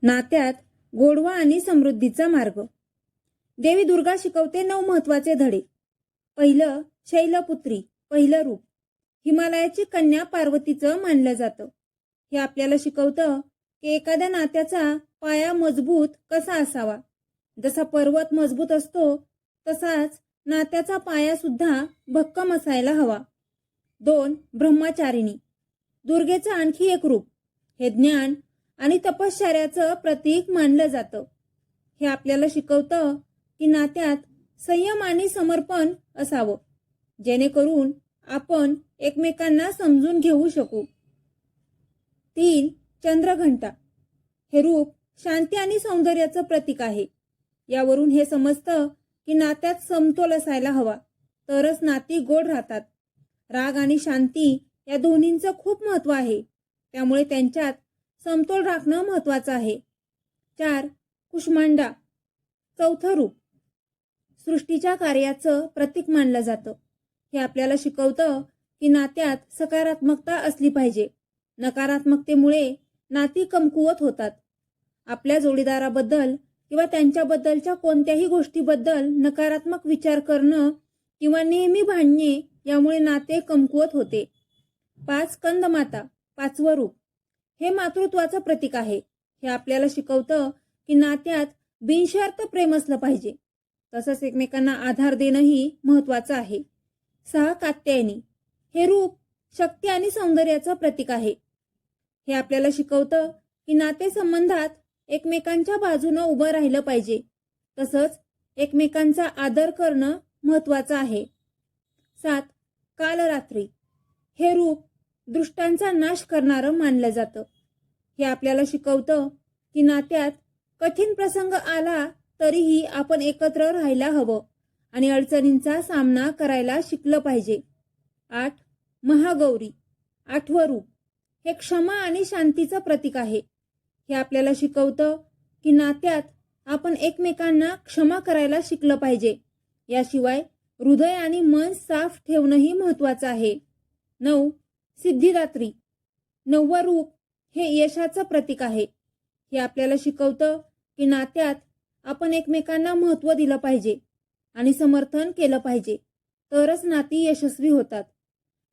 नात्यात गोडवा आणि समृद्धीचा मार्ग. देवी दुर्गा शिकवते 9 महत्वाचे धडे. पहिलं, शैलपुत्री, पहिलं रूप. हिमालयाची कन्या पार्वतीचं मानलं जातं. हे आपल्याला शिकवतं की एखाद्या नात्याचा पाया मजबूत कसा असावा. जसा पर्वत मजबूत असतो तसाच नात्याचा पाया सुद्धा भक्कम असायला हवा. 2. ब्रह्मचारिणी, दुर्गेचं आणखी एक रूप. हे ज्ञान आणि तपश्चर्याचं प्रतीक मानलं जातं. हे आपल्याला शिकवतं की नात्यात संयम आणि समर्पण असावं, जेणेकरून आपण एकमेकांना समजून घेऊ शकू. 3. चंद्रघंटा, हे रूप शांती आणि सौंदर्याचं प्रतीक आहे. यावरून हे समजतं की नात्यात समतोल असायला हवा, तरच नाती गोड राहतात. राग आणि शांती या दोन्हींचं खूप महत्त्व आहे, त्यामुळे त्यांच्यात समतोल राखणं महत्त्वाचं आहे. 4. कुष्मांडा, चौथं रूप. सृष्टीच्या कार्याचं प्रतीक मानलं जातं. हे आपल्याला शिकवतं की नात्यात सकारात्मकता असली पाहिजे. नकारात्मकतेमुळे नाती कमकुवत होतात. आपल्या जोडीदाराबद्दल किंवा त्यांच्याबद्दलच्या कोणत्याही गोष्टीबद्दल नकारात्मक विचार करणं किंवा नेहमी भांडणे यामुळे नाते कमकुवत होते. 5. स्कंदमाता, पाचवं रूप. हे मातृत्वाचं प्रतीक आहे. हे आपल्याला शिकवतं की नात्यात बिनशर्त प्रेम असलं पाहिजे, तसंच एकमेकांना आधार देणंही महत्त्वाचं आहे. 6. कात्यायनी, हे रूप शक्ती आणि सौंदर्याचं प्रतीक आहे. हे आपल्याला शिकवतं की नातेसंबंधात एकमेकांच्या बाजूनं उभं राहिलं पाहिजे, तसंच एकमेकांचा आदर करणं महत्त्वाचं आहे. 7. कालरात्री, हे रूप दुष्टांचा नाश करणारं मानलं जातं. हे आपल्याला शिकवतं की नात्यात कठीण प्रसंग आला तरीही आपण एकत्र राहायला हवं आणि अडचणींचा सामना करायला शिकलं पाहिजे. 8. महागौरी, आठवं रूप. हे क्षमा आणि शांतीचं प्रतीक आहे. हे आपल्याला शिकवतं की नात्यात आपण एकमेकांना क्षमा करायला शिकलं पाहिजे. याशिवाय हृदय आणि मन साफ ठेवणंही महत्त्वाचं आहे. 9. सिद्धिदात्री, 9वं रूप. हे यशाचं प्रतीक आहे. हे आपल्याला शिकवतं की नात्यात आपण एकमेकांना महत्त्व दिलं पाहिजे आणि समर्थन केलं पाहिजे, तरच नाती यशस्वी होतात.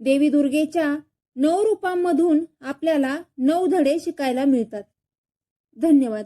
देवी दुर्गेच्या 9 रूपांमधून आपल्याला 9 धडे शिकायला मिळतात. धन्यवाद.